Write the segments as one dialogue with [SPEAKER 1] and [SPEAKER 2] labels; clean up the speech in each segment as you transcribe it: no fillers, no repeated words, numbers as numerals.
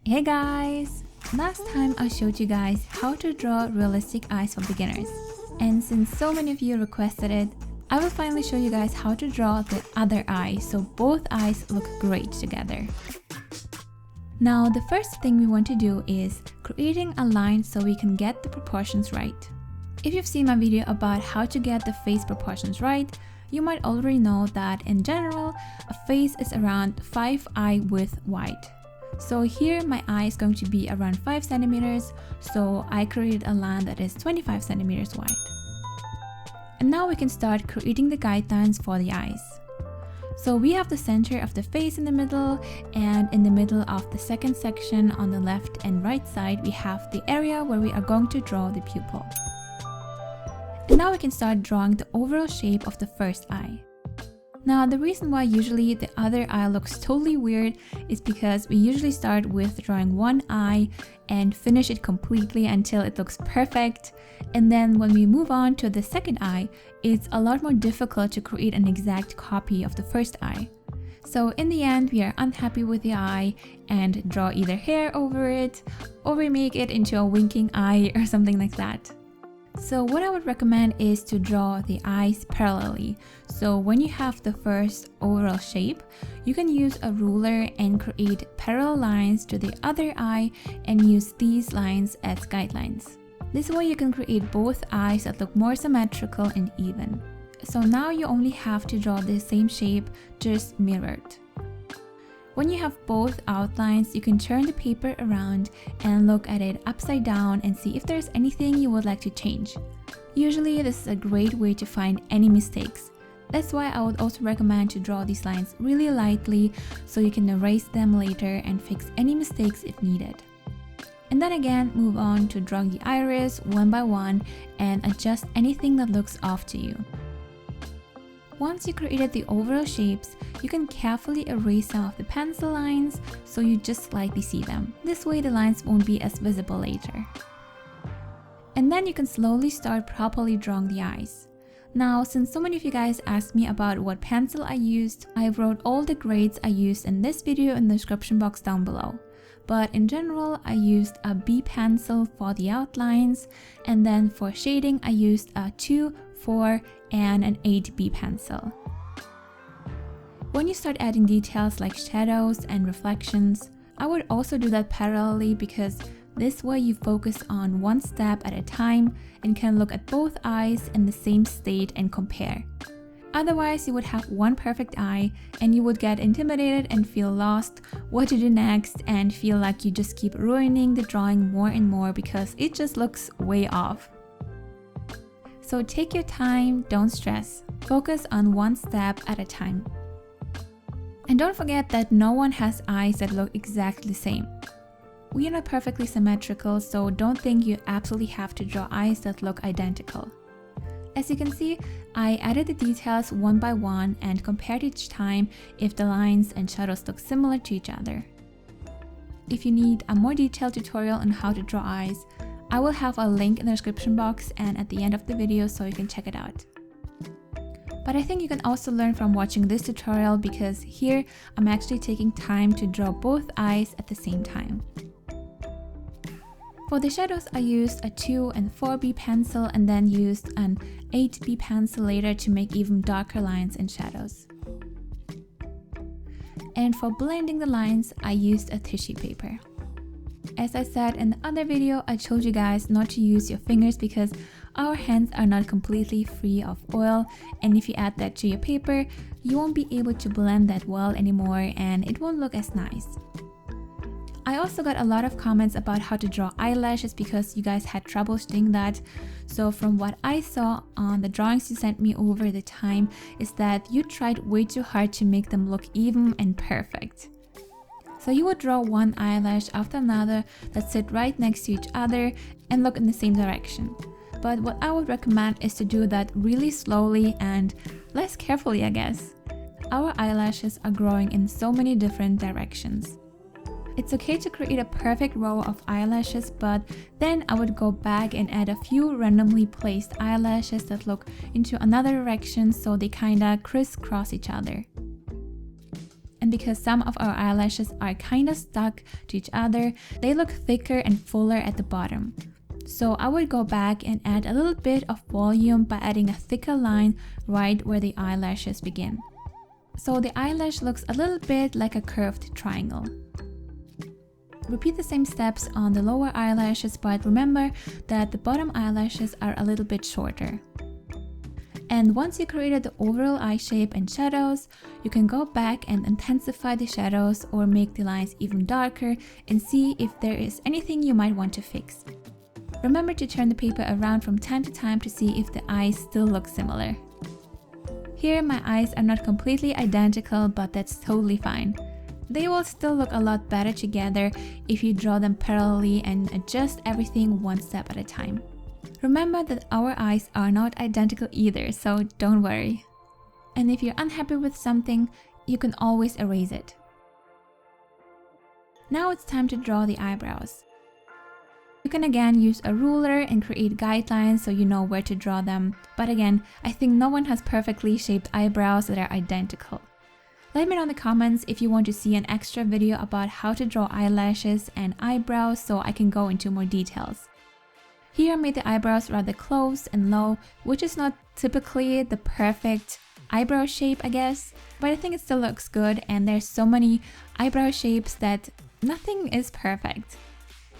[SPEAKER 1] Hey guys! Last time I showed you guys how to draw realistic eyes for beginners. And since so many of you requested it, I will finally show you guys how to draw the other eye so both eyes look great together. Now the first thing we want to do is creating a line so we can get the proportions right. If you've seen my video about how to get the face proportions right, you might already know that in general, a face is around 5 eye width wide. So here my eye is going to be around 5 centimeters, so I created a line that is 25 centimeters wide. And now we can start creating the guidelines for the eyes. So we have the center of the face in the middle, and in the middle of the second section on the left and right side we have the area where we are going to draw the pupil. And now we can start drawing the overall shape of the first eye. Now the reason why usually the other eye looks totally weird is because we usually start with drawing one eye and finish it completely until it looks perfect, and then when we move on to the second eye, it's a lot more difficult to create an exact copy of the first eye. So in the end we are unhappy with the eye and draw either hair over it, or we make it into a winking eye or something like that. So what I would recommend is to draw the eyes parallelly. So when you have the first overall shape, you can use a ruler and create parallel lines to the other eye and use these lines as guidelines. This way you can create both eyes that look more symmetrical and even. So now you only have to draw the same shape, just mirrored. When you have both outlines, you can turn the paper around and look at it upside down and see if there's anything you would like to change. Usually this is a great way to find any mistakes. That's why I would also recommend to draw these lines really lightly so you can erase them later and fix any mistakes if needed. And then again, move on to drawing the iris one by one and adjust anything that looks off to you. Once you created the overall shapes, you can carefully erase some of the pencil lines so you just slightly see them. This way the lines won't be as visible later. And then you can slowly start properly drawing the eyes. Now, since so many of you guys asked me about what pencil I used, I wrote all the grades I used in this video in the description box down below. But in general, I used a B pencil for the outlines, and then for shading I used a 2, 4, and an 8B pencil. When you start adding details like shadows and reflections, I would also do that parallelly because this way you focus on one step at a time and can look at both eyes in the same state and compare. Otherwise, you would have one perfect eye and you would get intimidated and feel lost what to do next and feel like you just keep ruining the drawing more and more because it just looks way off. So take your time, don't stress. Focus on one step at a time. And don't forget that no one has eyes that look exactly the same. We are not perfectly symmetrical, so don't think you absolutely have to draw eyes that look identical. As you can see, I added the details one by one and compared each time if the lines and shadows look similar to each other. If you need a more detailed tutorial on how to draw eyes, I will have a link in the description box and at the end of the video so you can check it out. But I think you can also learn from watching this tutorial because here I'm actually taking time to draw both eyes at the same time. For the shadows I used a 2 and 4B pencil and then used an 8B pencil later to make even darker lines and shadows. And for blending the lines I used a tissue paper. As I said in the other video, I told you guys not to use your fingers because our hands are not completely free of oil, and if you add that to your paper, you won't be able to blend that well anymore and it won't look as nice. I also got a lot of comments about how to draw eyelashes because you guys had trouble doing that. So from what I saw on the drawings you sent me over the time is that you tried way too hard to make them look even and perfect. So you would draw one eyelash after another that sit right next to each other and look in the same direction. But what I would recommend is to do that really slowly and less carefully, I guess. Our eyelashes are growing in so many different directions. It's okay to create a perfect row of eyelashes, but then I would go back and add a few randomly placed eyelashes that look into another direction so they kinda crisscross each other. And because some of our eyelashes are kind of stuck to each other, they look thicker and fuller at the bottom. So I would go back and add a little bit of volume by adding a thicker line right where the eyelashes begin. So the eyelash looks a little bit like a curved triangle. Repeat the same steps on the lower eyelashes, but remember that the bottom eyelashes are a little bit shorter. And once you created the overall eye shape and shadows, you can go back and intensify the shadows or make the lines even darker and see if there is anything you might want to fix. Remember to turn the paper around from time to time to see if the eyes still look similar. Here my eyes are not completely identical, but that's totally fine. They will still look a lot better together if you draw them parallelly and adjust everything one step at a time. Remember that our eyes are not identical either, so don't worry. And if you're unhappy with something, you can always erase it. Now it's time to draw the eyebrows. You can again use a ruler and create guidelines so you know where to draw them, but again, I think no one has perfectly shaped eyebrows that are identical. Let me know in the comments if you want to see an extra video about how to draw eyelashes and eyebrows so I can go into more details. Here I made the eyebrows rather close and low, which is not typically the perfect eyebrow shape, I guess, but I think it still looks good, and there's so many eyebrow shapes that nothing is perfect.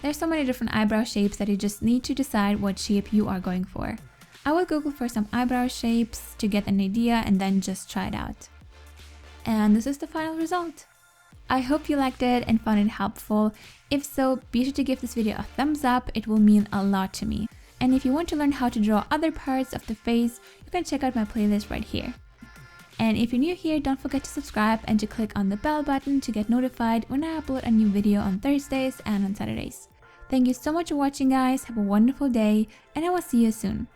[SPEAKER 1] There's so many different eyebrow shapes that you just need to decide what shape you are going for. I will Google for some eyebrow shapes to get an idea and then just try it out. And this is the final result. I hope you liked it and found it helpful. If so, be sure to give this video a thumbs up, it will mean a lot to me. And if you want to learn how to draw other parts of the face, you can check out my playlist right here. And if you're new here, don't forget to subscribe and to click on the bell button to get notified when I upload a new video on Thursdays and on Saturdays. Thank you so much for watching, guys. Have a wonderful day, and I will see you soon.